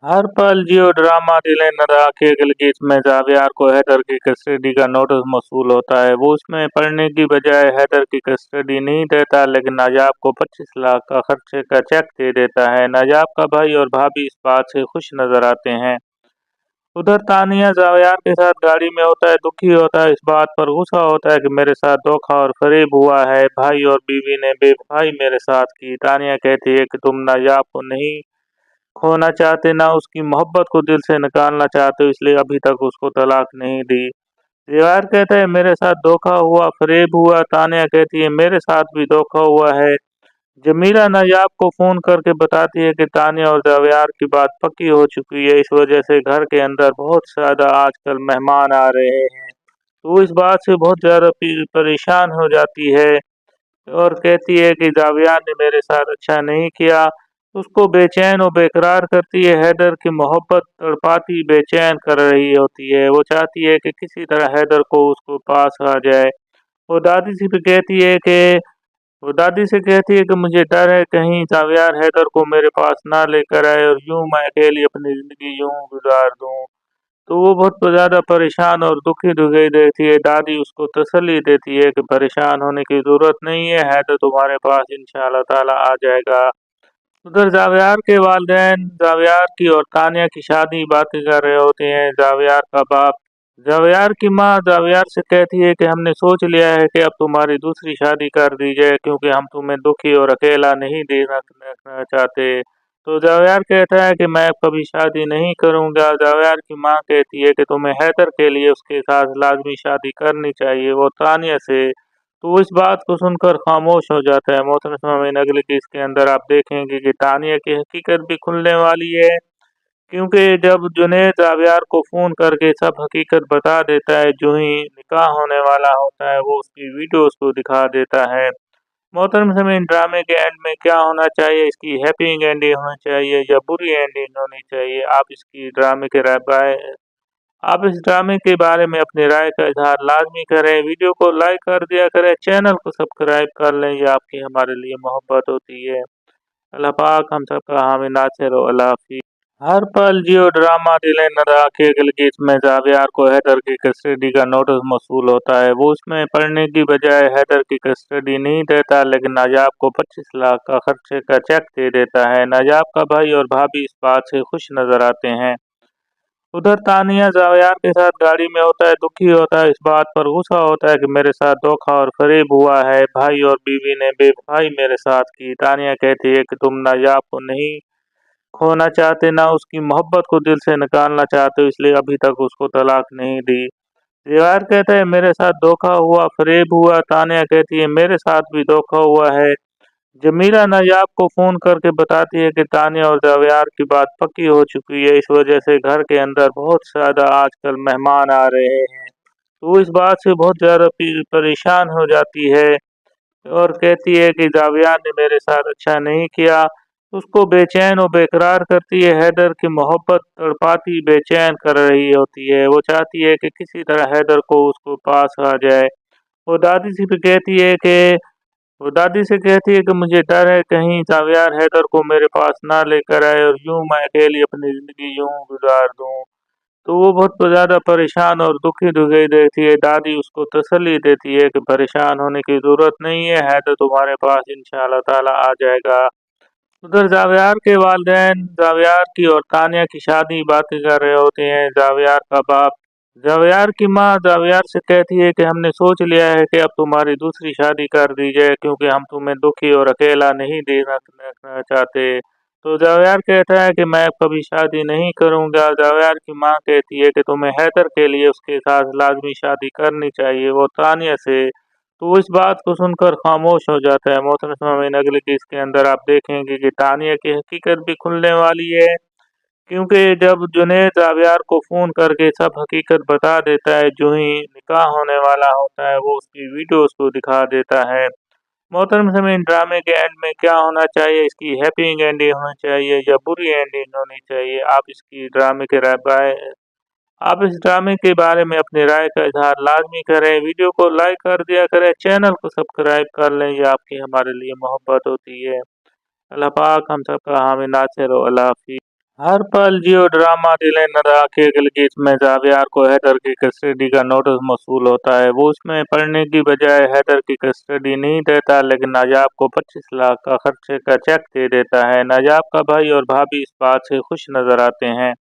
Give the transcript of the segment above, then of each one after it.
हर पल जियो ड्रामा दिले न राखे गिलगित में जावियार को हैदर की कस्टडी का नोटिस मौसूल होता है। वो उसमें पढ़ने की बजाय हैदर की कस्टडी नहीं देता, लेकिन नाजाब को 25 लाख का खर्चे का चेक दे देता है। नाजाब का भाई और भाभी इस बात से खुश नजर आते हैं। उधर तानिया जावियार के साथ गाड़ी में होता है, दुखी होता है, इस बात पर गुस्सा होता है कि मेरे साथ धोखा और फरेब हुआ है। भाई और बीवी ने बेवफाई मेरे साथ की। तानिया कहती है कि तुम नाजाब को नहीं खोना चाहते, ना उसकी मोहब्बत को दिल से निकालना चाहते हो, इसलिए अभी तक उसको तलाक नहीं दी। दीवार कहता है मेरे साथ धोखा हुआ, फरेब हुआ। तानिया कहती है मेरे साथ भी धोखा हुआ है। जमीला नायाब को फोन करके बताती है कि तानिया और जावियार की बात पक्की हो चुकी है, इस वजह से घर के अंदर बहुत ज्यादा आजकल मेहमान आ रहे हैं। तो इस बात से बहुत ज्यादा परेशान हो जाती है और कहती है कि जावियार ने मेरे साथ अच्छा नहीं किया। उसको बेचैन और बेकरार करती है। हैदर की मोहब्बत तड़पाती बेचैन कर रही होती है। वो चाहती है कि किसी तरह हैदर को उसको पास आ जाए। वो दादी से भी कहती है कि वो दादी से कहती है कि मुझे डर है कहीं जावियार हैदर को मेरे पास ना लेकर आए और यूं मैं अकेली अपनी जिंदगी यूं गुजार दूं। तो वो बहुत ज़्यादा परेशान और दुखी दिखाई देती है। दादी उसको तसल्ली देती है कि परेशान होने की ज़रूरत नहीं है, हैदर तुम्हारे पास इंशाअल्लाह ताला आ जाएगा। उधर जावियार के वालिदैन जावियार की और तानिया की शादी बातें कर रहे होते हैं। जावियार का बाप जावियार की माँ जावियार से कहती है कि हमने सोच लिया है कि अब तुम्हारी दूसरी शादी कर दी जाए, क्योंकि हम तुम्हें दुखी और अकेला नहीं देखना चाहते। तो जावियार कहता है कि मैं अब कभी शादी नहीं करूंगा। जावियार की माँ कहती है कि तुम्हें हैदर के लिए उसके साथ लाजमी शादी करनी चाहिए। वो तानिया से तो वो इस बात को सुनकर खामोश हो जाता है। मोहतरम सामीन, अगले केस के अंदर आप देखेंगे कि तानिया की हकीकत भी खुलने वाली है, क्योंकि जब जुनैद जावियार को फ़ोन करके सब हकीकत बता देता है, जो ही निकाह होने वाला होता है वो उसकी वीडियो उसको दिखा देता है। मोहतरम सामीन, ड्रामे के एंड में क्या होना चाहिए, इसकी हैप्पी एंडिंग होनी चाहिए या बुरी एंडिंग होनी चाहिए, आप इसकी ड्रामे के राय आप इस ड्रामे के बारे में अपनी राय का इजहार लाजमी करें। वीडियो को लाइक कर दिया करें, चैनल को सब्सक्राइब कर लें, ये आपकी हमारे लिए मोहब्बत होती है। अल्लाह पाक हम सबका हामी नासिर हो। अल्लाह हाफिज़। हर पल जियो ड्रामा दिले न राखे गिलगित में जावियार को हैदर की कस्टडी का नोटिस मौसूल होता है। वो उसमें पढ़ने की बजाय हैदर की कस्टडी नहीं देता, लेकिन नाजाब को 25 लाख का खर्चे का चेक दे देता है। नाजाब का भाई और भाभी इस बात से खुश नजर आते हैं। उधर तानिया जावियार के साथ गाड़ी में होता है, दुखी होता है, इस बात पर गुस्सा होता है कि मेरे साथ धोखा और फरेब हुआ है। भाई और बीवी ने बेवफाई मेरे साथ की। तानिया कहती है कि तुम नाजाब को नहीं खोना चाहते, ना उसकी मोहब्बत को दिल से निकालना चाहते हो, इसलिए अभी तक उसको तलाक नहीं दी। दीवार कहता है मेरे साथ धोखा हुआ, फरेब हुआ। तानिया कहती है मेरे साथ भी धोखा हुआ है। जमीला नायाब को फोन करके बताती है कि तानिया और जावियार की बात पक्की हो चुकी है, इस वजह से घर के अंदर बहुत ज्यादा आजकल मेहमान आ रहे हैं। तो वो इस बात से बहुत ज्यादा परेशान हो जाती है और कहती है कि जावियार ने मेरे साथ अच्छा नहीं किया। उसको बेचैन और बेकरार करती है। हैदर की मोहब्बत तड़पाती बेचैन कर रही होती है। वो चाहती है कि किसी तरह हैदर को उसको पास आ जाए। वो दादी से भी कहती है कि वो दादी से कहती है कि मुझे डर है कहीं जावियार हैदर को मेरे पास ना लेकर आए और यूं मैं अकेली अपनी जिंदगी यूं गुजार दूं। तो वो बहुत ज़्यादा परेशान और दुखी दिखाई देती है। दादी उसको तसल्ली देती है कि परेशान होने की ज़रूरत नहीं है, हैदर तुम्हारे पास इंशाअल्लाह ताला आ जाएगा। उधर जावियार के वालिदैन जावियार की और तानिया की शादी बातें कर रहे होते हैं। जावियार का बाप जावियार की माँ जावियार से कहती है कि हमने सोच लिया है कि अब तुम्हारी दूसरी शादी कर दी जाए, क्योंकि हम तुम्हें दुखी और अकेला नहीं देखना चाहते। तो जावियार कहता है कि मैं अब कभी शादी नहीं करूंगा। जावियार की माँ कहती है कि तुम्हें हैदर के लिए उसके साथ लाजमी शादी करनी चाहिए। वो तानिया से तो वो इस बात को सुनकर खामोश हो जाता है। मोहतरम सामीन, अगले केस के अंदर आप देखेंगे कि तानिया की हकीकत भी खुलने वाली है, क्योंकि जब जुनैद जावियार को फ़ोन करके सब हकीकत बता देता है, जो ही निकाह होने वाला होता है वो उसकी वीडियो उसको दिखा देता है। मोहतरम सामीन, ड्रामे के एंड में क्या होना चाहिए, इसकी हैप्पी एंडिंग होनी चाहिए या बुरी एंडिंग होनी चाहिए, आप इसकी ड्रामे के राय आप इस ड्रामे के बारे में अपनी राय का इजहार लाजमी करें। वीडियो को लाइक कर दिया करें, चैनल को सब्सक्राइब कर लें, ये आपकी हमारे लिए मोहब्बत होती है। अल्लाह पाक हम सबका हामी नासिर हो। अल्लाह हाफिज़। हर पल जियो ड्रामा दिलेर आखिर की इसमें जावियार को हैदर की कस्टडी का नोटिस मौसूल होता है। वो उसमें पढ़ने की बजाय हैदर की कस्टडी नहीं देता, लेकिन नाजाब को 25 लाख का खर्चे का चेक दे देता है। नाजाब का भाई और भाभी इस बात से खुश नजर आते हैं।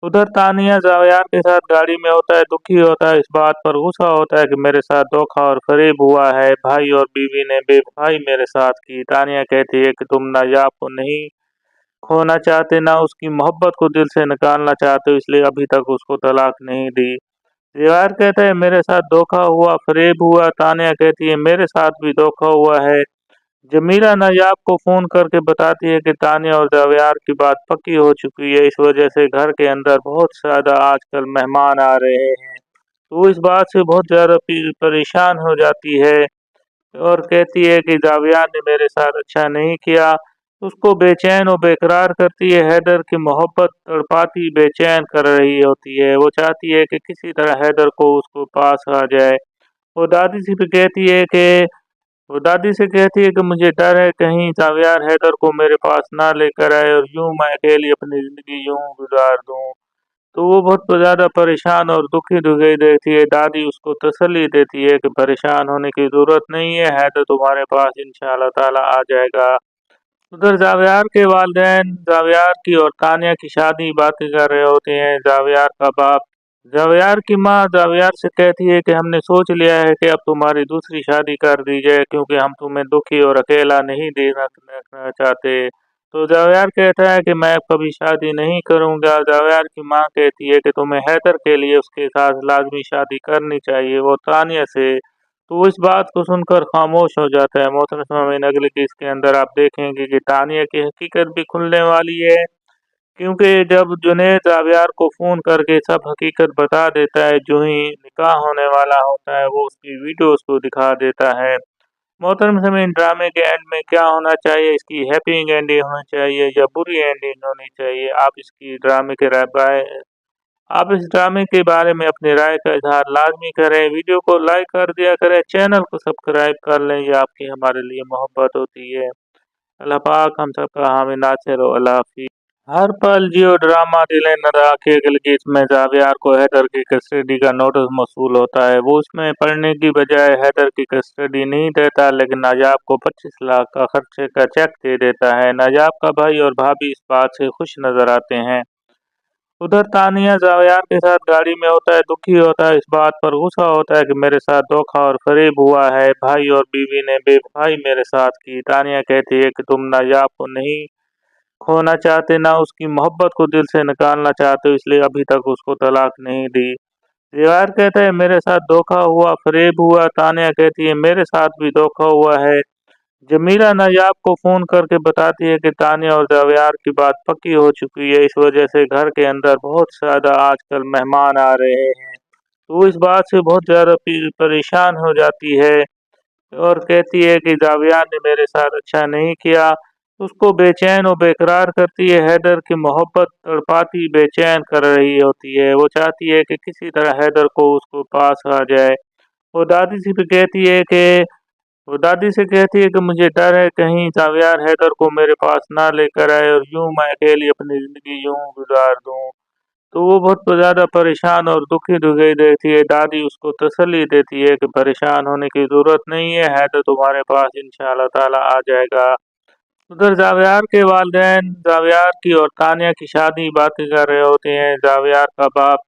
उधर तानिया जावियार के साथ गाड़ी में होता है, दुखी होता है, इस बात पर गुस्सा होता है कि मेरे साथ धोखा और फरेब हुआ है। भाई और बीवी ने बेवफाई मेरे साथ की। तानिया कहती है कि तुम नाजाब को नहीं खोना चाहते, ना उसकी मोहब्बत को दिल से निकालना चाहते हो, इसलिए अभी तक उसको तलाक नहीं दी। दीवार कहता है मेरे साथ धोखा हुआ, फरेब हुआ। तानिया कहती है मेरे साथ भी धोखा हुआ है। जमीला नायाब को फोन करके बताती है कि तानिया और जावियार की बात पक्की हो चुकी है, इस वजह से घर के अंदर बहुत ज्यादा आजकल मेहमान आ रहे हैं। तो वो इस बात से बहुत ज्यादा परेशान हो जाती है और कहती है कि जावियार ने मेरे साथ अच्छा नहीं किया। उसको बेचैन और बेकरार करती है। हैदर की मोहब्बत तड़पाती बेचैन कर रही होती है। वो चाहती है कि किसी तरह हैदर को उसको पास आ जाए। वो दादी से भी कहती है कि वो दादी से कहती है कि मुझे डर है कहीं जावियार हैदर को मेरे पास ना लेकर आए और यूं मैं अकेली अपनी जिंदगी यूं गुजार दूं। तो वो बहुत ज़्यादा परेशान और दुखी दिखाई देती है। दादी उसको तसल्ली देती है कि परेशान होने की ज़रूरत नहीं है, हैदर तुम्हारे पास इंशाअल्लाह ताला आ जाएगा। उधर जावियार के वालिदैन जावियार की और तानिया की शादी बातें कर रहे होते हैं। जावियार का बाप जावियार की माँ जावियार से कहती है कि हमने सोच लिया है कि अब तुम्हारी दूसरी शादी कर दी जाए, क्योंकि हम तुम्हें दुखी और अकेला नहीं देखना चाहते। तो जावियार कहता है कि मैं अब कभी शादी नहीं करूंगा। जावियार की माँ कहती है कि तुम्हें हैदर के लिए उसके साथ लाजमी शादी करनी चाहिए, वो तानिया से। तो वो इस बात को सुनकर खामोश हो जाता है। मोहतरम सामीन, अगले केस के अंदर आप देखेंगे कि तानिया की हकीकत भी खुलने वाली है, क्योंकि जब जुनैद जावियार को फ़ोन करके सब हकीकत बता देता है, जो ही निकाह होने वाला होता है वो उसकी वीडियो उसको दिखा देता है। मोहतरम सामीन, ड्रामे के एंड में क्या होना चाहिए, इसकी हैप्पी एंडिंग होनी चाहिए या बुरी एंडिंग होनी चाहिए, आप इसकी ड्रामे के राय आप इस ड्रामे के बारे में अपनी राय का इजहार लाजमी करें। वीडियो को लाइक कर दिया करें, चैनल को सब्सक्राइब कर लें, ये आपकी हमारे लिए मोहब्बत होती है। अल्लाह पाक हम सबका हामी नासिर हो। अल्लाह हाफिज़। हर पल जियो ड्रामा दिलेर आखिर की इसमें जावियार को हैदर की कस्टडी का नोटिस मौसूल होता है। वो उसमें पढ़ने की बजाय हैदर की कस्टडी नहीं देता, लेकिन नाजाब को 25 लाख का खर्चे का चेक दे देता है। नाजाब का भाई और भाभी इस बात से खुश नजर आते हैं। उधर तानिया जावियार के साथ गाड़ी में होता है, दुखी होता है, इस बात पर गुस्सा होता है कि मेरे साथ धोखा और फरेब हुआ है। भाई और बीवी ने बेवफाई मेरे साथ की। तानिया कहती है कि तुम नाजाब को नहीं खोना चाहते, ना उसकी मोहब्बत को दिल से निकालना चाहते हो, इसलिए अभी तक उसको तलाक नहीं दी। दीवार कहता है मेरे साथ धोखा हुआ, फरेब हुआ। तानिया कहती है मेरे साथ भी धोखा हुआ है। जमीला नायाब को फोन करके बताती है कि तानिया और जावियार की बात पक्की हो चुकी है, इस वजह से घर के अंदर बहुत ज्यादा आजकल मेहमान आ रहे हैं। तो वो इस बात से बहुत ज्यादा परेशान हो जाती है और कहती है कि जावियार ने मेरे साथ अच्छा नहीं किया। उसको बेचैन और बेकरार करती है। हैदर की मोहब्बत तड़पाती बेचैन कर रही होती है। वो चाहती है कि किसी तरह हैदर को उसको पास आ जाए। वो दादी से भी कहती है कि वो दादी से कहती है कि मुझे डर है कहीं जावियार हैदर को मेरे पास ना लेकर आए और यूं मैं अकेली अपनी जिंदगी यूं गुजार दूं। तो वो बहुत ज़्यादा परेशान और दुखी दिखाई देती है। दादी उसको तसल्ली देती है कि परेशान होने की ज़रूरत नहीं है, हैदर तुम्हारे पास इंशाअल्लाह ताला आ जाएगा। उधर जावियार के वालिदैन जावियार की और तानिया की शादी बातें कर रहे होते हैं। जावियार का बाप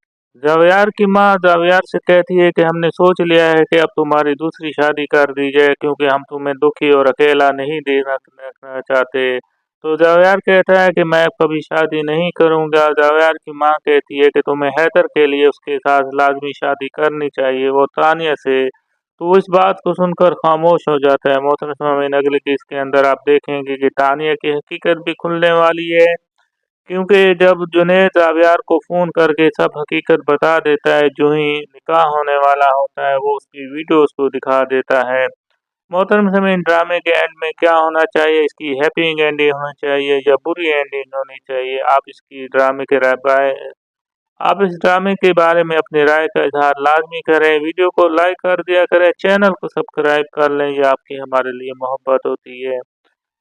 जावियार की माँ जावियार से कहती है कि हमने सोच लिया है कि अब तुम्हारी दूसरी शादी कर दी जाए, क्योंकि हम तुम्हें दुखी और अकेला नहीं देखना चाहते। तो जावियार कहता है कि मैं अब कभी शादी नहीं करूंगा। जावियार की माँ कहती है कि तुम्हें हैदर के लिए उसके साथ लाजमी शादी करनी चाहिए, वो तानिया से। तो वो इस बात को सुनकर खामोश हो जाता है। मोहतरम सामीन, अगले केस के अंदर आप देखेंगे कि तानिया की हकीकत भी खुलने वाली है, क्योंकि जब जुनैद जावियार को फ़ोन करके सब हकीकत बता देता है, जो ही निकाह होने वाला होता है वो उसकी वीडियो उसको दिखा देता है। मोहतरम सामीन, ड्रामे के एंड में क्या होना चाहिए, इसकी हैप्पी एंडिंग होनी चाहिए या बुरी एंडिंग होनी चाहिए, आप इसकी ड्रामे के राय आप इस ड्रामे के बारे में अपनी राय का इजहार लाजमी करें। वीडियो को लाइक कर दिया करें, चैनल को सब्सक्राइब कर लें, ये आपकी हमारे लिए मोहब्बत होती है।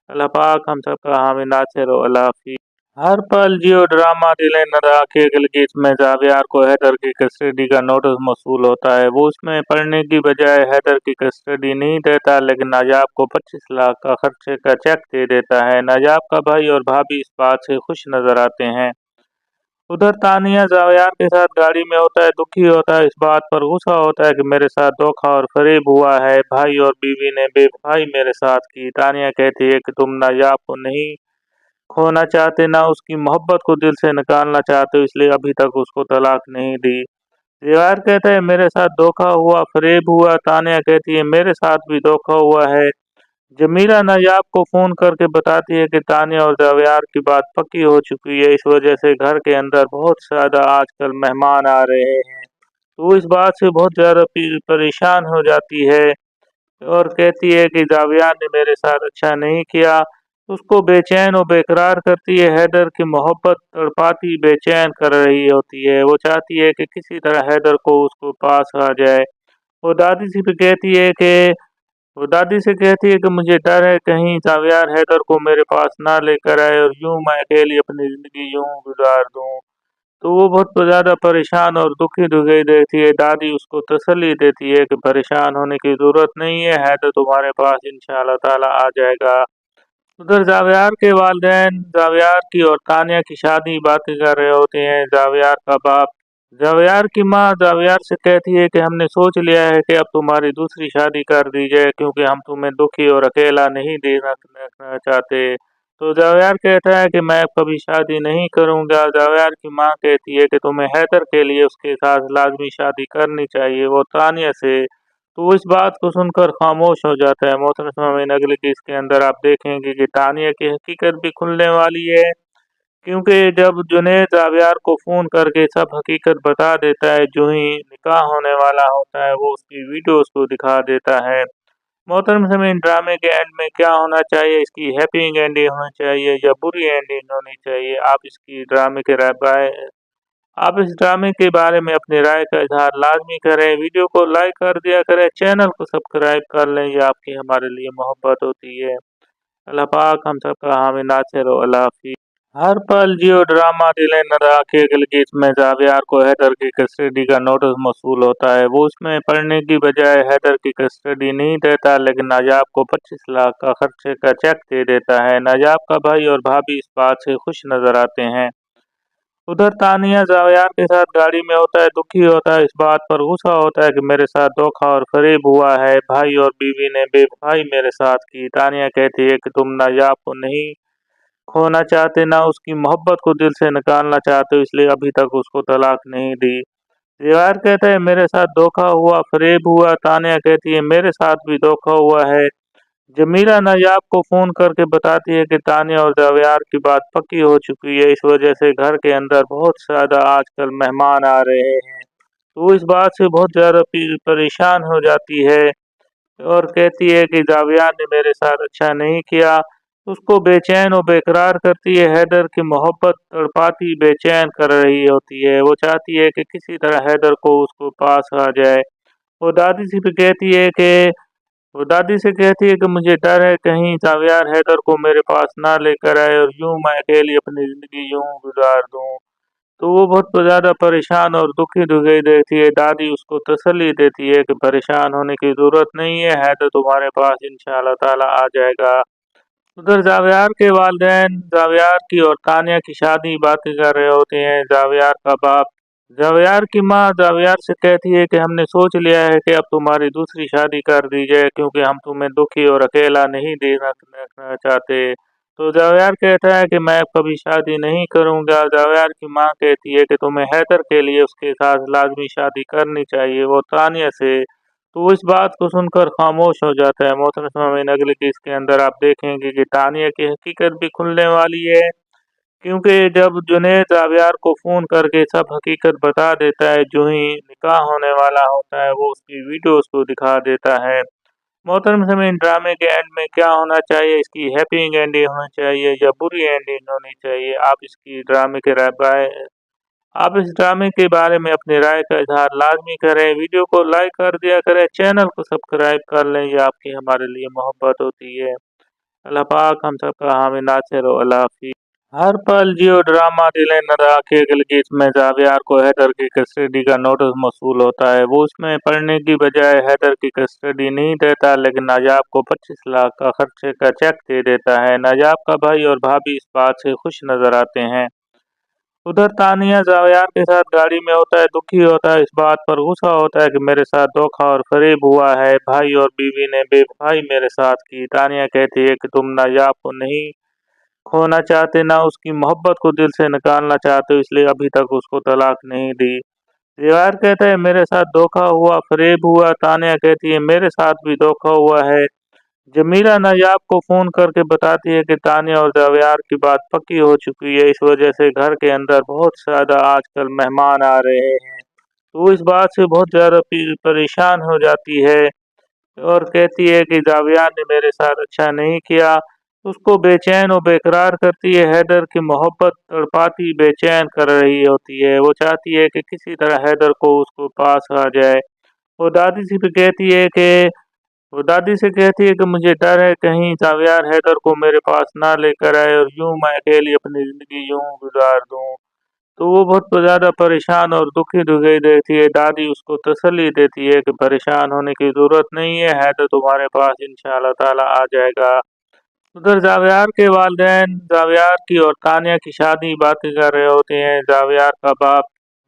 अल्लाह पाक हम सबका हामी नासिर हो। अल्लाह हाफिज़। हर पल जियो ड्रामा दिलें न राखे गिलगित में जावियार को हैदर की कस्टडी का नोटिस मौसूल होता है। वो उसमें पढ़ने की बजाय हैदर की कस्टडी नहीं देता, लेकिन नाजाब को 25 लाख का खर्चे का चेक दे देता है। नाजाब का भाई और भाभी इस बात से खुश नजर आते हैं। उधर तानिया जावियार के साथ गाड़ी में होता है, दुखी होता है, इस बात पर गुस्सा होता है कि मेरे साथ धोखा और फरेब हुआ है। भाई और बीवी ने बेवफाई मेरे साथ की। तानिया कहती है कि तुम नाजाब को नहीं खोना चाहते, ना उसकी मोहब्बत को दिल से निकालना चाहते हो, इसलिए अभी तक उसको तलाक नहीं दी। जवाहर कहता है मेरे साथ धोखा हुआ, फरेब हुआ। तानिया कहती है मेरे साथ भी धोखा हुआ है। जमीला नायाब को फोन करके बताती है कि तानिया और जवाहर की बात पक्की हो चुकी है, इस वजह से घर के अंदर बहुत ज्यादा आजकल मेहमान आ रहे हैं। तो वो इस बात से बहुत ज्यादा परेशान हो जाती है और कहती है कि जावियार ने मेरे साथ अच्छा नहीं किया। उसको बेचैन और बेकरार करती है। हैदर की मोहब्बत तड़पाती बेचैन कर रही होती है। वो चाहती है कि किसी तरह हैदर को उसको पास आ जाए। वो दादी से भी कहती है कि वो दादी से कहती है कि मुझे डर है कहीं जावियार हैदर को मेरे पास ना लेकर आए और यूं मैं अकेली अपनी जिंदगी यूं गुजार दूं। तो वो बहुत ज़्यादा परेशान और दुखी दिखाई देती है। दादी उसको तसल्ली देती है कि परेशान होने की ज़रूरत नहीं है, हैदर तुम्हारे पास इंशाअल्लाह ताला आ जाएगा। उधर जावियार के वालिदैन जावियार की और तानिया की शादी बातें कर रहे होते हैं। जावियार का बाप जावियार की माँ जावियार से कहती है कि हमने सोच लिया है कि अब तुम्हारी दूसरी शादी कर दी जाए, क्योंकि हम तुम्हें दुखी और अकेला नहीं देखना चाहते। तो जावियार कहता है कि मैं अब कभी शादी नहीं करूंगा। जावियार की माँ कहती है कि तुम्हें हैदर के लिए उसके साथ लाजमी शादी करनी चाहिए, वो तानिया से। तो वो इस बात को सुनकर खामोश हो जाता है। मोहतरम सामीन, अगले केस के अंदर आप देखेंगे कि तानिया की हकीकत भी खुलने वाली है, क्योंकि जब जुनैद जावियार को फ़ोन करके सब हकीकत बता देता है, जो ही निकाह होने वाला होता है वो उसकी वीडियो उसको दिखा देता है। मोहतरम सामीन, ड्रामे के एंड में क्या होना चाहिए, इसकी हैप्पी एंडिंग होनी चाहिए या बुरी एंडिंग होनी चाहिए, आप इसकी ड्रामे के राय आप इस ड्रामे के बारे में अपनी राय का इजहार लाजमी करें। वीडियो को लाइक कर दिया करें, चैनल को सब्सक्राइब कर लें, ये आपकी हमारे लिए मोहब्बत होती है। अल्लाह पाक हम सबका हामी नासिर हो। अल्लाह हाफिज़। हर पल जियो ड्रामा दिलें न राखे गिलगित में जावियार को हैदर की कस्टडी का नोटिस मौसूल होता है। वो उसमें पढ़ने की बजाय हैदर की कस्टडी नहीं देता, लेकिन नाजाब को 25 लाख का खर्चे का चेक दे देता है। नाजाब का भाई और भाभी इस बात से खुश नजर आते हैं। उधर तानिया जावियार के साथ गाड़ी में होता है, दुखी होता है, इस बात पर गुस्सा होता है कि मेरे साथ धोखा और फरेब हुआ है। भाई और बीवी ने बेवफाई मेरे साथ की। तानिया कहती है कि तुम नायाब को नहीं खोना चाहते, ना उसकी मोहब्बत को दिल से निकालना चाहते हो, इसलिए अभी तक उसको तलाक नहीं दी। जवाहर कहता है मेरे साथ धोखा हुआ, फरेब हुआ। तानिया कहती है मेरे साथ भी धोखा हुआ है। जमीला नायाब को फोन करके बताती है कि तानिया और जावियार की बात पक्की हो चुकी है, इस वजह से घर के अंदर बहुत ज्यादा आजकल मेहमान आ रहे हैं। तो वो इस बात से बहुत ज्यादा परेशान हो जाती है और कहती है कि जावियार ने मेरे साथ अच्छा नहीं किया। उसको बेचैन और बेकरार करती है। हैदर की मोहब्बत तड़पाती बेचैन कर रही होती है। वो चाहती है कि किसी तरह हैदर को उसको पास आ जाए। वो दादी से भी कहती है कि वो दादी से कहती है कि मुझे डर है कहीं जावियार हैदर को मेरे पास ना लेकर आए और यूं मैं अकेली अपनी जिंदगी यूं गुजार दूं। तो वो बहुत ज़्यादा परेशान और दुखी दिखाई देती है। दादी उसको तसल्ली देती है कि परेशान होने की ज़रूरत नहीं है, हैदर तुम्हारे पास इंशाअल्लाह ताला आ जाएगा। उधर जावियार के वालिदैन जावियार की और तानिया की शादी बातें कर रहे होते हैं। जावियार का बाप जावियार की माँ जावियार से कहती है कि हमने सोच लिया है कि अब तुम्हारी दूसरी शादी कर दी जाए, क्योंकि हम तुम्हें दुखी और अकेला नहीं देखना चाहते। तो जावियार कहता है कि मैं अब कभी शादी नहीं करूंगा। जावियार की माँ कहती है कि तुम्हें हैदर के लिए उसके साथ लाजमी शादी करनी चाहिए, वो तानिया से। तो वो इस बात को सुनकर खामोश हो जाता है। मोहतरम सामीन, अगले केस के अंदर आप देखेंगे कि तानिया की हकीकत भी खुलने वाली है, क्योंकि जब जुनैद जावियार को फ़ोन करके सब हकीकत बता देता है, जो ही निकाह होने वाला होता है वो उसकी वीडियो उसको दिखा देता है। मोहतरम सामीन, ड्रामे के एंड में क्या होना चाहिए, इसकी हैप्पी एंडिंग होनी चाहिए या बुरी एंडिंग होनी चाहिए, आप इसकी ड्रामे के राय आप इस ड्रामे के बारे में अपनी राय का इजहार लाजमी करें। वीडियो को लाइक कर दिया करें, चैनल को सब्सक्राइब कर लें, ये आपकी हमारे लिए मोहब्बत होती है। अल्लाह पाक हम सबका हामी नासिर हो। अल्लाह हाफिज़। हर पल जियो ड्रामा दिलेर आखिर गीत में जावियार को हैदर की कस्टडी का नोटिस मौसूल होता है। वो उसमें पढ़ने की बजाय हैदर की कस्टडी नहीं देता, लेकिन नाजाब को 25 लाख का खर्चे का चेक दे देता है। नाजाब का भाई और भाभी इस बात से खुश नजर आते हैं। उधर तानिया जावियार के साथ गाड़ी में होता है, दुखी होता है, इस बात पर गुस्सा होता है कि मेरे साथ धोखा और फरेब हुआ है। भाई और बीवी ने बेवफाई मेरे साथ की। तानिया कहती है कि तुम नाजाब को नहीं खोना चाहते, ना उसकी मोहब्बत को दिल से निकालना चाहते हो, इसलिए अभी तक उसको तलाक नहीं दी। दीवार कहता है मेरे साथ धोखा हुआ, फरेब हुआ। तानिया कहती है मेरे साथ भी धोखा हुआ है। जमीला नायाब को फोन करके बताती है कि तानिया और जावियार की बात पक्की हो चुकी है, इस वजह से घर के अंदर बहुत ज्यादा आजकल मेहमान आ रहे हैं। तो वो इस बात से बहुत ज्यादा परेशान हो जाती है और कहती है कि जावियार ने मेरे साथ अच्छा नहीं किया। उसको बेचैन और बेकरार करती है। हैदर की मोहब्बत तड़पाती बेचैन कर रही होती है। वो चाहती है कि किसी तरह हैदर को उसको पास आ जाए। वो दादी से भी कहती है कि वो दादी से कहती है कि मुझे डर है कहीं जावियार हैदर को मेरे पास ना लेकर आए और यूं मैं अकेली अपनी जिंदगी यूं गुजार दूं। तो वो बहुत ज़्यादा परेशान और दुखी दिखाई देती है। दादी उसको तसल्ली देती है कि परेशान होने की ज़रूरत नहीं है, हैदर तुम्हारे पास इंशाअल्लाह ताला आ जाएगा। उधर जावियार के वालिदैन जावियार की और तानिया की शादी बातें कर रहे होते हैं। जावियार का बाप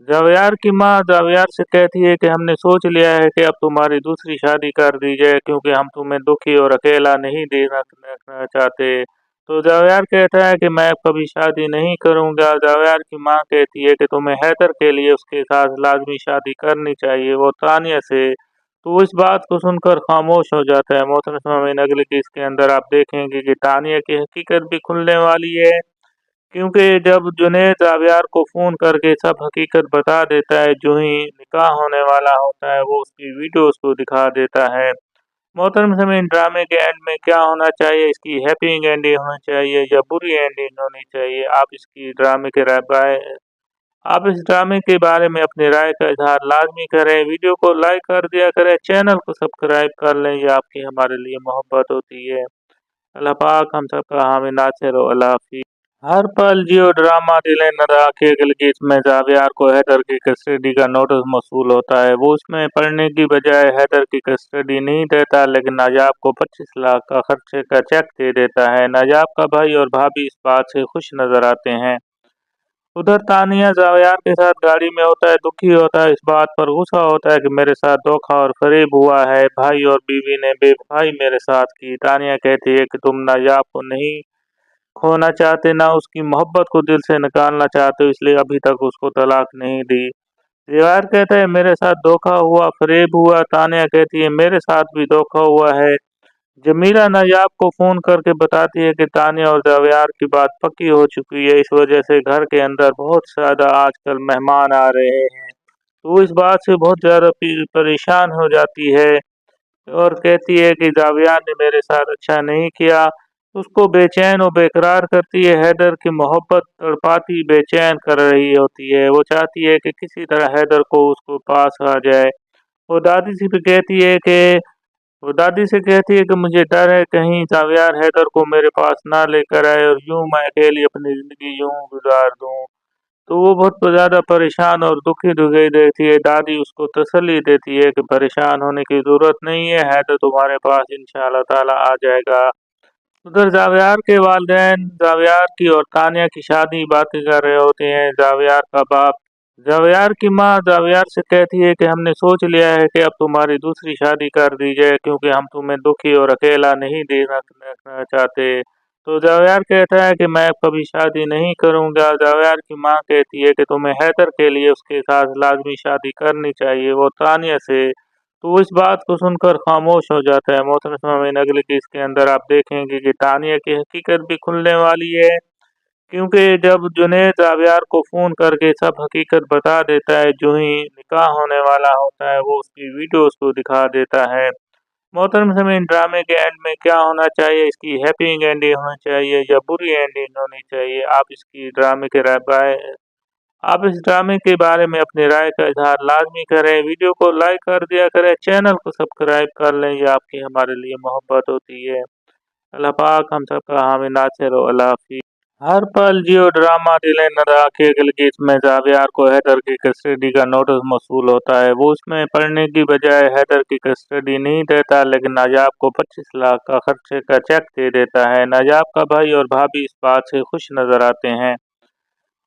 जावियार की माँ जावियार से कहती है कि हमने सोच लिया है कि अब तुम्हारी दूसरी शादी कर दी जाए, क्योंकि हम तुम्हें दुखी और अकेला नहीं देखना चाहते। तो जावियार कहता है कि मैं अब कभी शादी नहीं करूंगा। जावियार की माँ कहती है कि तुम्हें हैदर के लिए उसके साथ लाजमी शादी करनी चाहिए, वो तानिया से। तो वो इस बात को सुनकर खामोश हो जाता है। मोहतरम सामीन, अगले केस के अंदर आप देखेंगे कि तानिया की हकीकत भी खुलने वाली है, क्योंकि जब जुनैद जावियार को फ़ोन करके सब हकीकत बता देता है, जो ही निकाह होने वाला होता है वो उसकी वीडियो उसको दिखा देता है। मोहतरम सामीन, ड्रामे के एंड में क्या होना चाहिए, इसकी हैप्पी एंडिंग होनी चाहिए या बुरी एंडिंग होनी चाहिए, आप इसकी ड्रामे के राय आप इस ड्रामे के बारे में अपनी राय का इजहार लाजमी करें। वीडियो को लाइक कर दिया करें, चैनल को सब्सक्राइब कर लें, ये आपकी हमारे लिए मोहब्बत होती है। अल्लाह पाक हम सबका हामी नासिर हो। अल्लाह हाफिज़। हर पल जियो ड्रामा दिलेर आखिर गीत में जावियार को हैदर की कस्टडी का नोटिस मौसूल होता है। वो उसमें पढ़ने की बजाय हैदर की कस्टडी नहीं देता, लेकिन नाजाब को 25 लाख का खर्चे का चेक दे देता है। नाजाब का भाई और भाभी इस बात से खुश नजर आते हैं। उधर तानिया जावियार के साथ गाड़ी में होता है, दुखी होता है, इस बात पर गुस्सा होता है कि मेरे साथ धोखा और फरेब हुआ है। भाई और बीवी ने बेवफाई मेरे साथ की। तानिया कहती है कि तुम नाजाब को नहीं खोना चाहते, ना उसकी मोहब्बत को दिल से निकालना चाहते हो, इसलिए अभी तक उसको तलाक नहीं दी। दीवार कहता है मेरे साथ धोखा हुआ, फरेब हुआ। तानिया कहती है मेरे साथ भी धोखा हुआ है। जमीला नायाब को फोन करके बताती है कि तानिया और जावियार की बात पक्की हो चुकी है, इस वजह से घर के अंदर बहुत ज्यादा आजकल मेहमान आ रहे हैं। तो वो इस बात से बहुत ज्यादा परेशान हो जाती है और कहती है कि जावियार ने मेरे साथ अच्छा नहीं किया। उसको बेचैन और बेकरार करती है। हैदर की मोहब्बत तड़पाती बेचैन कर रही होती है। वो चाहती है कि किसी तरह हैदर को उसको पास आ जाए। वो दादी से भी कहती है कि वो दादी से कहती है कि मुझे डर है कहीं जावियार हैदर को मेरे पास ना लेकर आए और यूं मैं अकेली अपनी जिंदगी यूं गुजार दूं। तो वो बहुत ज़्यादा परेशान और दुखी दिखाई देती है। दादी उसको तसल्ली देती है कि परेशान होने की ज़रूरत नहीं है, हैदर तुम्हारे पास इंशाअल्लाह ताला आ जाएगा। उधर जावियार के वालिदैन जावियार की और तानिया की शादी बातें कर रहे होते हैं। जावियार का बाप जावियार की माँ जावियार से कहती है कि हमने सोच लिया है कि अब तुम्हारी दूसरी शादी कर दी जाए, क्योंकि हम तुम्हें दुखी और अकेला नहीं देखना चाहते। तो जावियार कहता है कि मैं अब कभी शादी नहीं करूंगा। जावियार की माँ कहती है कि तुम्हें हैदर के लिए उसके साथ लाजमी शादी करनी चाहिए, वो तानिया से। तो वो इस बात को सुनकर खामोश हो जाता है। मोहतरम सामीन, अगले केस के अंदर आप देखेंगे कि तानिया की हकीकत भी खुलने वाली है, क्योंकि जब जुनैद जावियार को फ़ोन करके सब हकीकत बता देता है, जो ही निकाह होने वाला होता है वो उसकी वीडियो उसको दिखा देता है। मोहतरम सामीन, ड्रामे के एंड में क्या होना चाहिए, इसकी हैप्पी एंडिंग होनी चाहिए या बुरी एंडिंग होनी चाहिए, आप इसकी ड्रामे के राय आप इस ड्रामे के बारे में अपनी राय का इजहार लाजमी करें। वीडियो को लाइक कर दिया करें, चैनल को सब्सक्राइब कर लें, ये आपकी हमारे लिए मोहब्बत होती है। अल्लाह पाक हम सबका हामी नासिर हो। अल्लाह हाफिज़। हर पल जियो ड्रामा दिले न राखे गिलगित में जावियार को हैदर की कस्टडी का नोटिस मौसूल होता है। वो उसमें पढ़ने की बजाय हैदर की कस्टडी नहीं देता, लेकिन नाजाब को 25 लाख का खर्चे का चेक दे देता है। नाजाब का भाई और भाभी इस बात से खुश नजर आते हैं।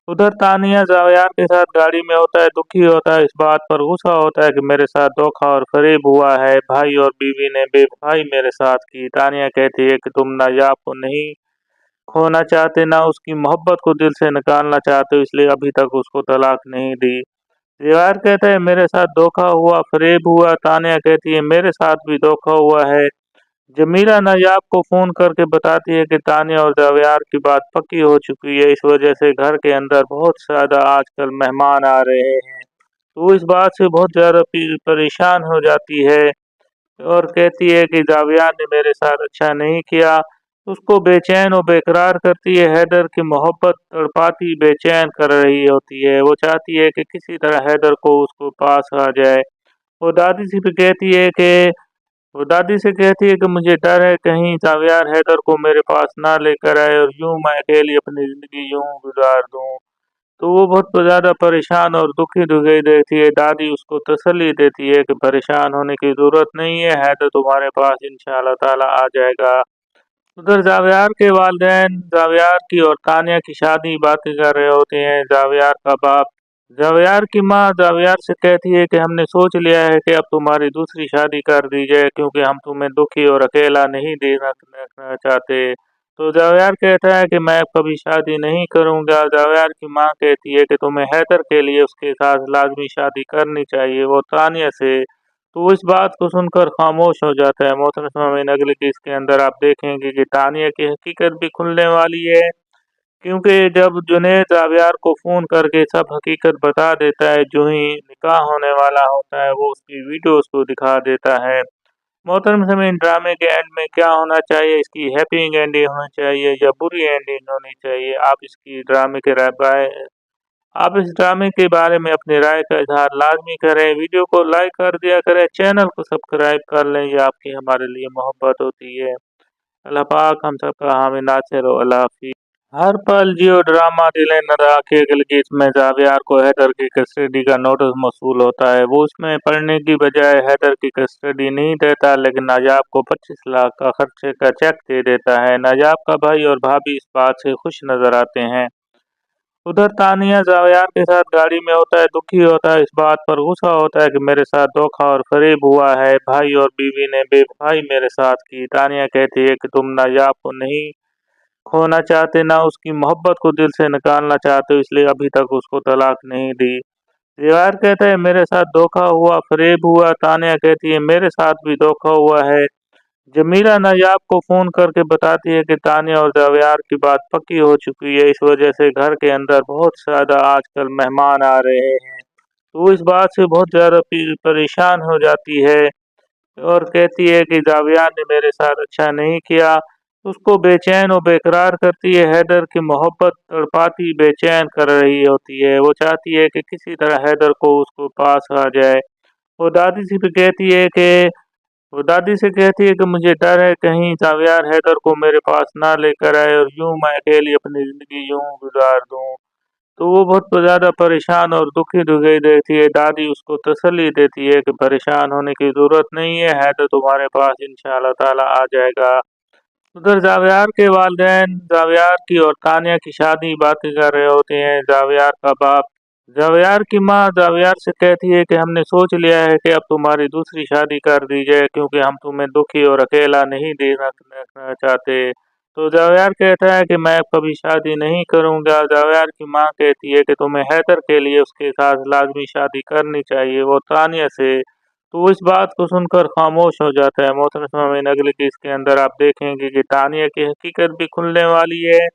उधर तानिया जावियार के साथ गाड़ी में होता है, दुखी होता है, इस बात पर गुस्सा होता है कि मेरे साथ धोखा और फरेब हुआ है। भाई और बीवी ने बेवफाई मेरे साथ की। तानिया कहती है कि तुम नाजाब को नहीं खोना चाहते, ना उसकी मोहब्बत को दिल से निकालना चाहते हो, इसलिए अभी तक उसको तलाक नहीं दी। दीवार कहता है मेरे साथ धोखा हुआ, फरेब हुआ। तानिया कहती है मेरे साथ भी धोखा हुआ है। जमीला नायाब को फोन करके बताती है कि तानिया और जावियार की बात पक्की हो चुकी है, इस वजह से घर के अंदर बहुत ज्यादा आजकल मेहमान आ रहे हैं। तो वो इस बात से बहुत ज्यादा परेशान हो जाती है और कहती है कि जावियार ने मेरे साथ अच्छा नहीं किया। उसको बेचैन और बेकरार करती है। हैदर की मोहब्बत तड़पाती बेचैन कर रही होती है। वो चाहती है कि किसी तरह हैदर को उसको पास आ जाए। वो दादी से भी कहती है कि वो दादी से कहती है कि मुझे डर है कहीं जावियार हैदर को मेरे पास ना लेकर आए और यूं मैं अकेली अपनी जिंदगी यूं गुजार दूं। तो वो बहुत ज़्यादा परेशान और दुखी दिखाई देती है। दादी उसको तसल्ली देती है कि परेशान होने की ज़रूरत नहीं है, हैदर तुम्हारे पास इंशाअल्लाह ताला आ जाएगा। उधर जावियार के वालिदैन जावियार की और तानिया की शादी की बातें कर रहे होते हैं। जावियार का बाप जावियार की माँ जावियार से कहती है कि हमने सोच लिया है कि अब तुम्हारी दूसरी शादी कर दी जाए, क्योंकि हम तुम्हें दुखी और अकेला नहीं देखना चाहते। तो जावियार कहता है कि मैं अब कभी शादी नहीं करूंगा। जावियार की माँ कहती है कि तुम्हें हैदर के लिए उसके साथ लाजमी शादी करनी चाहिए। वो तानिया से तो वो इस बात को सुनकर खामोश हो जाता है। मोहतरम सामीन, अगले केस के अंदर आप देखेंगे कि तानिया की हकीकत भी खुलने वाली है, क्योंकि जब जुनैद जावियार को फ़ोन करके सब हकीकत बता देता है, जो ही निकाह होने वाला होता है वो उसकी वीडियो उसको दिखा देता है। मोहतरम सामीन, ड्रामे के एंड में क्या होना चाहिए, इसकी हैप्पी एंडिंग होनी चाहिए या बुरी एंडिंग होनी चाहिए, आप इसकी ड्रामे के राय आप इस ड्रामे के बारे में अपनी राय का इजहार लाजमी करें। वीडियो को लाइक कर दिया करें, चैनल को सब्सक्राइब कर लें, ये आपकी हमारे लिए मोहब्बत होती है। अल्लाह पाक हम सबका हामी नासिर हो। अल्लाह हाफिज़। हर पल जियो ड्रामा दिले न राखे गिलगित में जावियार को हैदर की कस्टडी का नोटिस मौसूल होता है। वो उसमें पढ़ने की बजाय हैदर की कस्टडी नहीं देता, लेकिन नाजाब को 25 लाख का खर्चे का चेक दे देता है। नाजाब का भाई और भाभी इस बात से खुश नजर आते हैं। उधर तानिया जावियार के साथ गाड़ी में होता है, दुखी होता है, इस बात पर गुस्सा होता है कि मेरे साथ धोखा और फरेब हुआ है। भाई और बीवी ने बेवफाई मेरे साथ की। तानिया कहती है कि तुम नायाब को नहीं खोना चाहते, ना उसकी मोहब्बत को दिल से निकालना चाहते हो, इसलिए अभी तक उसको तलाक नहीं दी। दीवार कहता है मेरे साथ धोखा हुआ, फरेब हुआ। तानिया कहती है मेरे साथ भी धोखा हुआ है। जमीला नायाब को फोन करके बताती है कि तानिया और जावियार की बात पक्की हो चुकी है, इस वजह से घर के अंदर बहुत ज्यादा आजकल मेहमान आ रहे हैं। तो वो इस बात से बहुत ज्यादा परेशान हो जाती है और कहती है कि जावियार ने मेरे साथ अच्छा नहीं किया। उसको बेचैन और बेकरार करती है। हैदर की मोहब्बत तड़पाती बेचैन कर रही होती है। वो चाहती है कि किसी तरह हैदर को उसको पास आ जाए। वो दादी से भी कहती है कि वो दादी से कहती है कि मुझे डर है कहीं जावियार हैदर को मेरे पास ना लेकर आए और यूं मैं अकेली अपनी जिंदगी यूं गुजार दूं। तो वो बहुत ज़्यादा परेशान और दुखी दिखाई देती है। दादी उसको तसल्ली देती है कि परेशान होने की ज़रूरत नहीं है, हैदर तुम्हारे पास इंशाअल्लाह ताला आ जाएगा। उधर जावियार के वालिदैन जावियार की और तानिया की शादी की बातें कर रहे होते हैं। जावियार का बाप जावियार की माँ जावियार से कहती है कि हमने सोच लिया है कि अब तुम्हारी दूसरी शादी कर दी जाए, क्योंकि हम तुम्हें दुखी और अकेला नहीं देखना चाहते। तो जावियार कहता है कि मैं अब कभी शादी नहीं करूंगा। जावियार की माँ कहती है कि तुम्हें हैदर के लिए उसके साथ लाजमी शादी करनी चाहिए। वो तानिया से तो वो इस बात को सुनकर खामोश हो जाता है। मोहतरम सामीन, अगले केस के अंदर आप देखेंगे कि तानिया की हकीकत भी खुलने वाली है,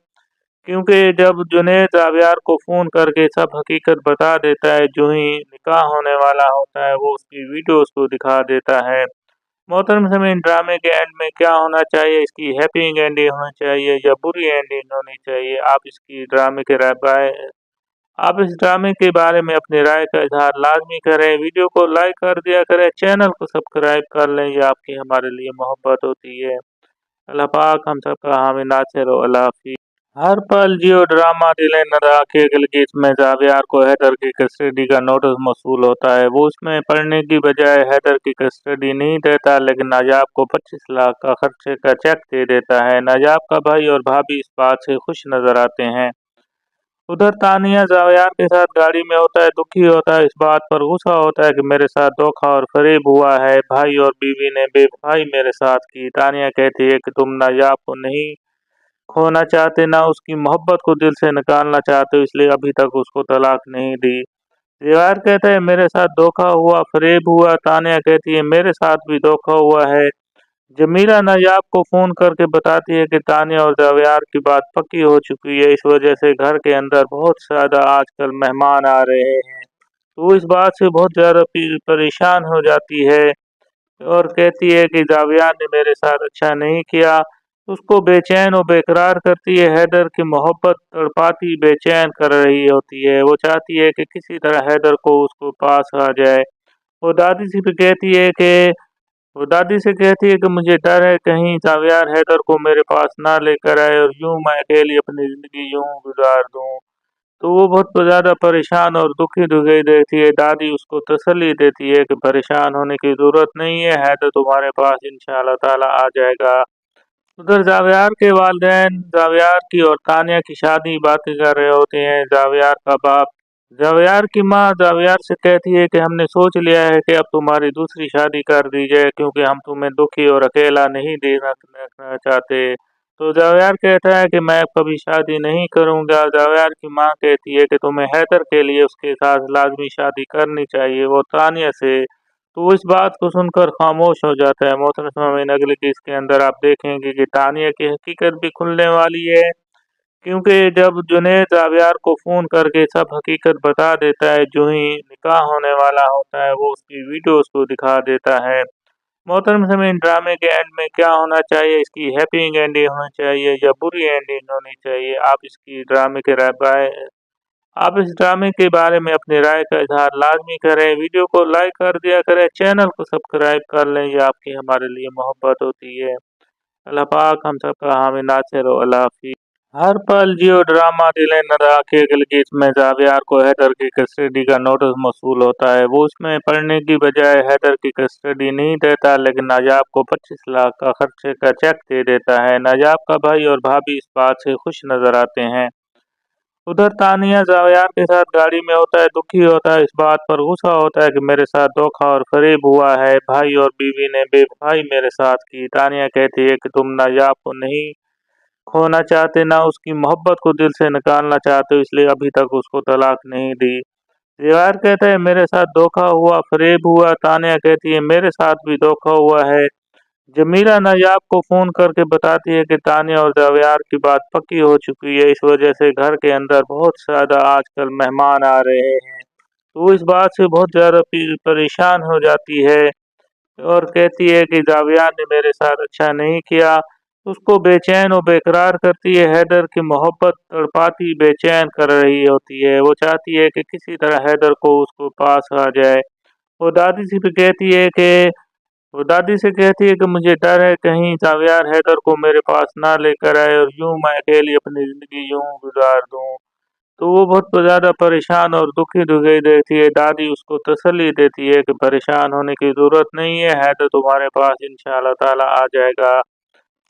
क्योंकि जब जुनैद जावियार को फ़ोन करके सब हकीकत बता देता है, जो ही निकाह होने वाला होता है वो उसकी वीडियो उसको दिखा देता है। मोहतरम सामीन, ड्रामे के एंड में क्या होना चाहिए, इसकी हैप्पी एंडिंग होनी चाहिए या बुरी एंडिंग होनी चाहिए, आप इसकी ड्रामे के राय आप इस ड्रामे के बारे में अपनी राय का इजहार लाजमी करें। वीडियो को लाइक कर दिया करें, चैनल को सब्सक्राइब कर लें, ये आपकी हमारे लिए मोहब्बत होती है। अल्लाह पाक हम सबका हामी नासिर हो। अल्लाह हाफिज़। हर पल जियो ड्रामा दिले न राखे गिलगित में जावियार को हैदर की कस्टडी का नोटिस मौसूल होता है। वो उसमें पढ़ने की बजाय हैदर की कस्टडी नहीं देता, लेकिन नाजाब को 25 लाख का खर्चे का चेक दे देता है। नाजाब का भाई और भाभी इस बात से खुश नजर आते हैं। उधर तानिया जावियार के साथ गाड़ी में होता है, दुखी होता है, इस बात पर गुस्सा होता है कि मेरे साथ धोखा और फरेब हुआ है। भाई और बीवी ने बेवफाई मेरे साथ की। तानिया कहती है कि तुम नाजाब को नहीं खोना चाहते, ना उसकी मोहब्बत को दिल से निकालना चाहते हो, इसलिए अभी तक उसको तलाक नहीं दी। दीवार कहता है मेरे साथ धोखा हुआ, फरेब हुआ। तानिया कहती है मेरे साथ भी धोखा हुआ है। जमीला नायाब को फोन करके बताती है कि तानिया और जावियार की बात पक्की हो चुकी है, इस वजह से घर के अंदर बहुत ज्यादा आजकल मेहमान आ रहे हैं। तो इस बात से बहुत ज्यादा परेशान हो जाती है और कहती है कि जावियार ने मेरे साथ अच्छा नहीं किया। उसको बेचैन और बेकरार करती है। हैदर की मोहब्बत तड़पाती बेचैन कर रही होती है। वो चाहती है कि किसी तरह हैदर को उसको पास आ जाए। वो दादी से भी कहती है कि वो दादी से कहती है कि मुझे डर है कहीं जावियार हैदर को मेरे पास ना लेकर आए और यूं मैं अकेली अपनी जिंदगी यूं गुजार दूं। तो वो बहुत ज़्यादा परेशान और दुखी दिखाई देती है। दादी उसको तसल्ली देती है कि परेशान होने की ज़रूरत नहीं है, हैदर तुम्हारे पास इंशाअल्लाह ताला आ जाएगा। उधर जावियार के वालिदैन जावियार की और तानिया की शादी बातें कर रहे होते हैं। जावियार का बाप जावियार की माँ जावियार से कहती है कि हमने सोच लिया है कि अब तुम्हारी दूसरी शादी कर दी जाए, क्योंकि हम तुम्हें दुखी और अकेला नहीं देखना चाहते। तो जावियार कहता है कि मैं कभी शादी नहीं करूंगा। जावियार की माँ कहती है कि तुम्हें हैदर के लिए उसके साथ लाजमी शादी करनी चाहिए। वो तानिया से तो इस बात को सुनकर खामोश हो जाता है। मोहतरम सामीन, अगले केस के अंदर आप देखेंगे कि तानिया की हकीकत भी खुलने वाली है, क्योंकि जब जुनैद जावियार को फ़ोन करके सब हकीकत बता देता है, जो ही निकाह होने वाला होता है वो उसकी वीडियो उसको दिखा देता है। मोहतरम सामीन, ड्रामे के एंड में क्या होना चाहिए, इसकी हैप्पी एंडिंग होनी चाहिए या बुरी एंडिंग होनी चाहिए, आप इसकी ड्रामे के राय आप इस ड्रामे के बारे में अपनी राय का इज़हार लाज़मी करें। वीडियो को लाइक कर दिया करें, चैनल को सब्सक्राइब कर लें, ये आपकी हमारे लिए मोहब्बत होती है। अल्लाह पाक हम सबका हामी नासिर हो। अल्लाह हाफ़िज़। हर पल जियो ड्रामा दिले न राखे गिलगित में जावियार को हैदर की कस्टडी का नोटिस मौसूल होता है। वो उसमें पढ़ने की बजाय हैदर की कस्टडी नहीं देता, लेकिन नाजाब को 25 लाख का खर्चे का चेक दे देता है। नाजाब का भाई और भाभी इस बात से खुश नजर आते हैं। उधर तानिया जावियार के साथ गाड़ी में होता है, दुखी होता है, इस बात पर गुस्सा होता है कि मेरे साथ धोखा और फरेब हुआ है। भाई और बीवी ने बेवफाई मेरे साथ की। तानिया कहती है कि तुम नायाब को नहीं खोना चाहते, ना उसकी मोहब्बत को दिल से निकालना चाहते हो, इसलिए अभी तक उसको तलाक नहीं दी। दीवार कहता है मेरे साथ धोखा हुआ, फरेब हुआ। तानिया कहती है मेरे साथ भी धोखा हुआ है। जमीला नायाब को फोन करके बताती है कि तानिया और जावियार की बात पक्की हो चुकी है, इस वजह से घर के अंदर बहुत ज्यादा आजकल मेहमान आ रहे हैं। तो इस बात से बहुत ज्यादा परेशान हो जाती है और कहती है कि जावियार ने मेरे साथ अच्छा नहीं किया। उसको बेचैन और बेकरार करती है। हैदर की मोहब्बत तड़पाती बेचैन कर रही होती है। वो चाहती है कि किसी तरह हैदर को उसको पास आ जाए। वो दादी से भी कहती है कि वो दादी से कहती है कि मुझे डर है कहीं जावियार हैदर को मेरे पास ना लेकर आए और यूं मैं अकेली अपनी जिंदगी यूं गुजार दूं। तो वो बहुत ज़्यादा परेशान और दुखी दिखाई देती है। दादी उसको तसल्ली देती है कि परेशान होने की ज़रूरत नहीं है, हैदर तुम्हारे पास इंशाअल्लाह ताला आ जाएगा।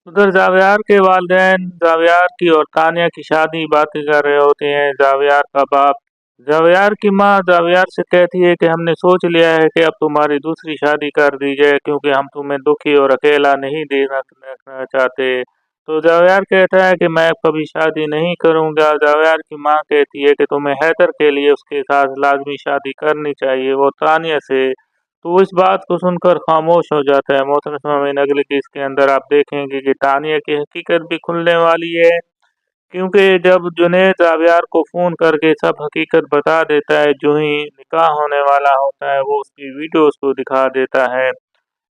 उधर जावियार के वालिदैन जावियार की और तानिया की शादी बातें कर रहे होते हैं। जावियार का बाप जावियार की माँ जावियार से कहती है कि हमने सोच लिया है कि अब तुम्हारी दूसरी शादी कर दी जाए, क्योंकि हम तुम्हें दुखी और अकेला नहीं देखना चाहते। तो जावियार कहता है कि मैं अब कभी शादी नहीं करूंगा। जावियार की माँ कहती है कि तुम्हें हैदर के लिए उसके साथ लाजमी शादी करनी चाहिए। वो तानिया से तो इस बात को सुनकर खामोश हो जाता है। मोहतरम सामीन, अगले केस के अंदर आप देखेंगे कि तानिया की हकीकत भी खुलने वाली है, क्योंकि जब जुनैद जावियार को फ़ोन करके सब हकीकत बता देता है, जो ही निकाह होने वाला होता है वो उसकी वीडियो उसको दिखा देता है।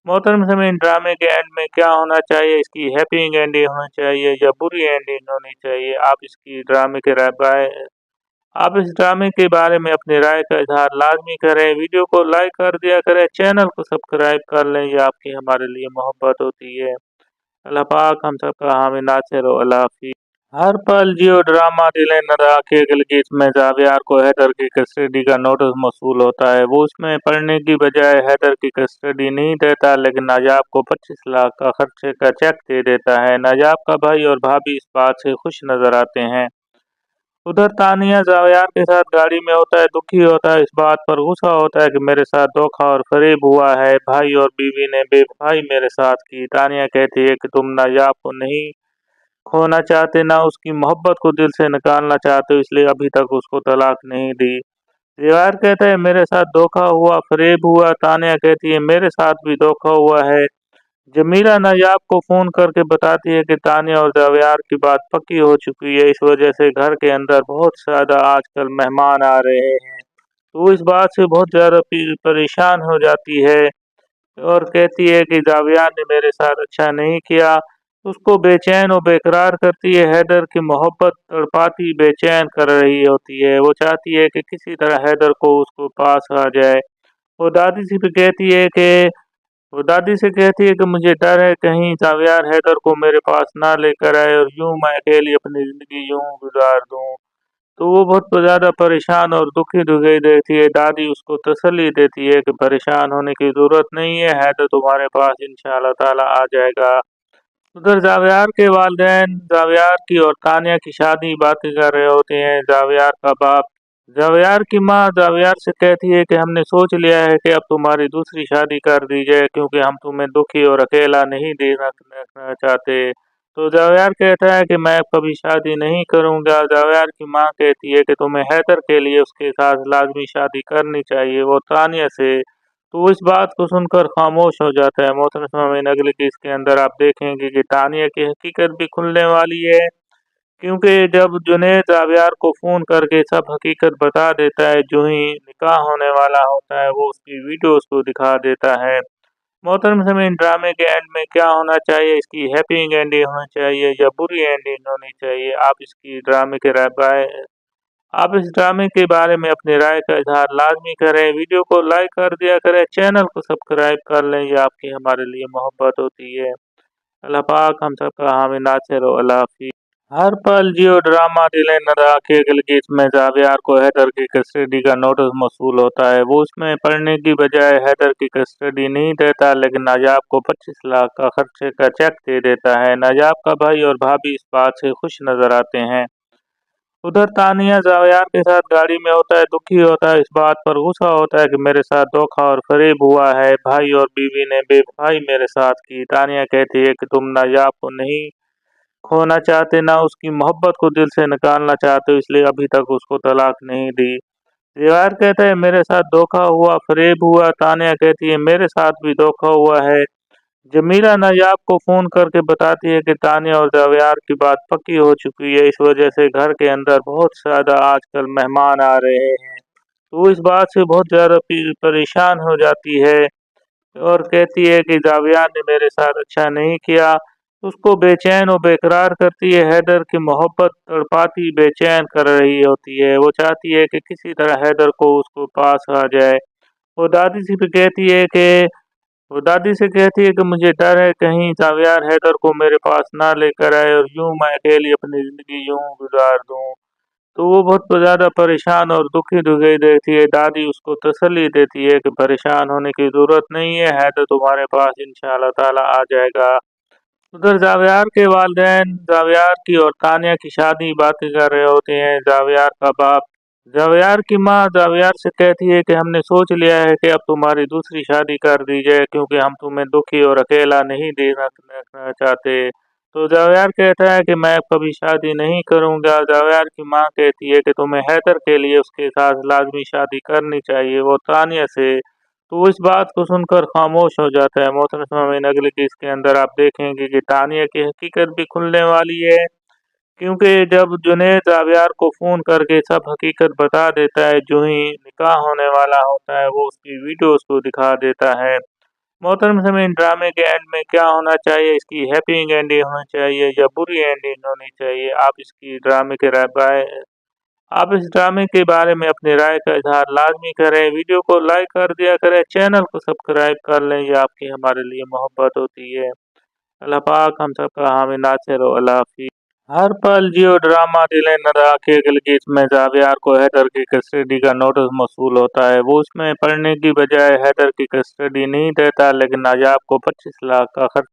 मोहतरम सामीन, ड्रामे के एंड में क्या होना चाहिए, इसकी हैप्पी एंडिंग होनी चाहिए या बुरी एंडिंग होनी चाहिए, आप इसकी ड्रामे के राय आप इस ड्रामे के बारे में अपनी राय का इज़हार लाज़मी करें। वीडियो को लाइक कर दिया करें, चैनल को सब्सक्राइब कर लें, ये आपकी हमारे लिए मोहब्बत होती है। अल्लाह पाक हम सबका हामी नासिर हो। अल्लाह हाफ़िज़। हर पल जियो ड्रामा दिलें न राखे गिलगित में जावियार को हैदर की कस्टडी का नोटिस मौसूल होता है। वो उसमें पढ़ने की बजाय हैदर की कस्टडी नहीं देता, लेकिन नाजाब को 25 लाख का खर्चे का चेक दे देता है। नाजाब का भाई और भाभी इस बात से खुश नजर आते हैं। उधर तानिया जावियार के साथ गाड़ी में होता है, दुखी होता है, इस बात पर गुस्सा होता है कि मेरे साथ धोखा और फरेब हुआ है। भाई और बीवी ने बेवफाई मेरे साथ की। तानिया कहती है कि तुम नाजाब को नहीं खोना चाहते, ना उसकी मोहब्बत को दिल से निकालना चाहते हो, इसलिए अभी तक उसको तलाक नहीं दी। दीवार कहता है मेरे साथ धोखा हुआ, फरेब हुआ। तानिया कहती है मेरे साथ भी धोखा हुआ है। जमीला नायाब को फोन करके बताती है कि तानिया और जावियार की बात पक्की हो चुकी है, इस वजह से घर के अंदर बहुत ज्यादा आजकल मेहमान आ रहे हैं। तो वो इस बात से बहुत ज्यादा परेशान हो जाती है और कहती है कि जावियार ने मेरे साथ अच्छा नहीं किया। उसको बेचैन और बेकरार करती है। हैदर की मोहब्बत तड़पाती बेचैन कर रही होती है। वो चाहती है कि किसी तरह हैदर को उसको पास आ जाए। वो दादी से भी कहती है कि वो दादी से कहती है कि मुझे डर है कहीं जावियार हैदर को मेरे पास ना लेकर आए और यूं मैं अकेली अपनी जिंदगी यूं गुजार दूं। तो वो बहुत ज़्यादा परेशान और दुखी दिखाई देती है। दादी उसको तसल्ली देती है कि परेशान होने की ज़रूरत नहीं है, हैदर तुम्हारे पास इंशाअल्लाह ताला आ जाएगा। उधर जावियार के वालिदैन जावियार की और तानिया की शादी बातें कर रहे होते हैं। जावियार का बाप जावियार की माँ जावियार से कहती है कि हमने सोच लिया है कि अब तुम्हारी दूसरी शादी कर दी जाए, क्योंकि हम तुम्हें दुखी और अकेला नहीं देखना चाहते। तो जावियार कहता है कि मैं अब कभी शादी नहीं करूंगा। जावियार की माँ कहती है कि तुम्हें हैदर के लिए उसके साथ लाजमी शादी करनी चाहिए, वो तानिया से। तो वो इस बात को सुनकर खामोश हो जाता है। मोहतरम सामीन, अगले केस के अंदर आप देखेंगे कि तानिया की हकीकत भी खुलने वाली है, क्योंकि जब जुनैद जावियार को फ़ोन करके सब हकीकत बता देता है, जो ही निकाह होने वाला होता है वो उसकी वीडियोस को दिखा देता है। मोहतरम सामीन, ड्रामे के एंड में क्या होना चाहिए, इसकी हैप्पी एंडिंग होनी चाहिए या बुरी एंडिंग होनी चाहिए, आप इसकी ड्रामे के राय आप इस ड्रामे के बारे में अपनी राय का इज़हार लाज़मी करें। वीडियो को लाइक कर दिया करें, चैनल को सब्सक्राइब कर लें, ये आपकी हमारे लिए मोहब्बत होती है। अल्लाह पाक हम सबका हामी नासिर हो। अल्लाह हाफ़िज़। हर पल जियो ड्रामा दिलें न राखे गिलगित में जावियार को हैदर की कस्टडी का नोटिस मौसूल होता है। वो उसमें पढ़ने की बजाय हैदर की कस्टडी नहीं देता, लेकिन नाजाब को 25 लाख का खर्चे का चेक दे देता है। नाजाब का भाई और भाभी इस बात से खुश नजर आते हैं। उधर तानिया जावियार के साथ गाड़ी में होता है, दुखी होता है, इस बात पर गुस्सा होता है कि मेरे साथ धोखा और फरेब हुआ है। भाई और बीवी ने बेवफाई मेरे साथ की। तानिया कहती है कि तुम नायाब को नहीं खोना चाहते, ना उसकी मोहब्बत को दिल से निकालना चाहते हो, इसलिए अभी तक उसको तलाक नहीं दी। दीवार कहता है मेरे साथ धोखा हुआ, फरेब हुआ। तानिया कहती है मेरे साथ भी धोखा हुआ है। जमीला नायाब को फोन करके बताती है कि तानिया और जावियार की बात पक्की हो चुकी है, इस वजह से घर के अंदर बहुत ज्यादा आजकल मेहमान आ रहे हैं। तो वो इस बात से बहुत ज्यादा परेशान हो जाती है और कहती है कि जावियार ने मेरे साथ अच्छा नहीं किया। उसको बेचैन और बेकरार करती है। हैदर की मोहब्बत तड़पाती बेचैन कर रही होती है। वो चाहती है कि किसी तरह हैदर को उसको पास आ जाए। वो दादी से भी कहती है कि वो दादी से कहती है कि मुझे डर है कहीं जावियार हैदर को मेरे पास ना लेकर आए और यूं मैं अकेली अपनी जिंदगी यूं गुजार दूं। तो वो बहुत ज़्यादा परेशान और दुखी दिखाई देती है। दादी उसको तसल्ली देती है कि परेशान होने की ज़रूरत नहीं है, हैदर तुम्हारे पास इंशाअल्लाह ताला आ जाएगा। उधर जावियार के वालिदैन जावियार की और तानिया की शादी बातें कर रहे होते हैं। जावियार का बाप जावियार की माँ जावियार से कहती है कि हमने सोच लिया है कि अब तुम्हारी दूसरी शादी कर दी जाए, क्योंकि हम तुम्हें दुखी और अकेला नहीं देखना चाहते। तो जावियार कहता है कि मैं अब कभी शादी नहीं करूंगा। जावियार की माँ कहती है कि तुम्हें हैदर के लिए उसके साथ लाजमी शादी करनी चाहिए, वो तानिया से। तो वो इस बात को सुनकर खामोश हो जाता है। मोहतरम सामीन, अगले केस के अंदर आप देखेंगे कि तानिया की हकीकत भी खुलने वाली है, क्योंकि जब जुनैद जावियार को फ़ोन करके सब हकीकत बता देता है, जो ही निकाह होने वाला होता है वो उसकी वीडियोस को दिखा देता है। मोहतरम सामीन, ड्रामे के एंड में क्या होना चाहिए, इसकी हैप्पी एंडिंग होनी चाहिए या बुरी एंडिंग होनी चाहिए, आप इसकी ड्रामे के राय आप इस ड्रामे के बारे में अपनी राय का इज़हार लाज़मी करें। वीडियो को लाइक कर दिया करें, चैनल को सब्सक्राइब कर लें, ये आपकी हमारे लिए मोहब्बत होती है। अल्लाह पाक हम सबका हामी नासिर हो। अल्लाह हाफ़िज़। हर पल जियो ड्रामा दिलेर आखिर गिलगित में जावियर को हैदर की कस्टडी का नोटिस मौसूल होता है। वो उसमें पढ़ने की बजाय हैदर की कस्टडी नहीं देता, लेकिन नायाब को 25 लाख का खर्च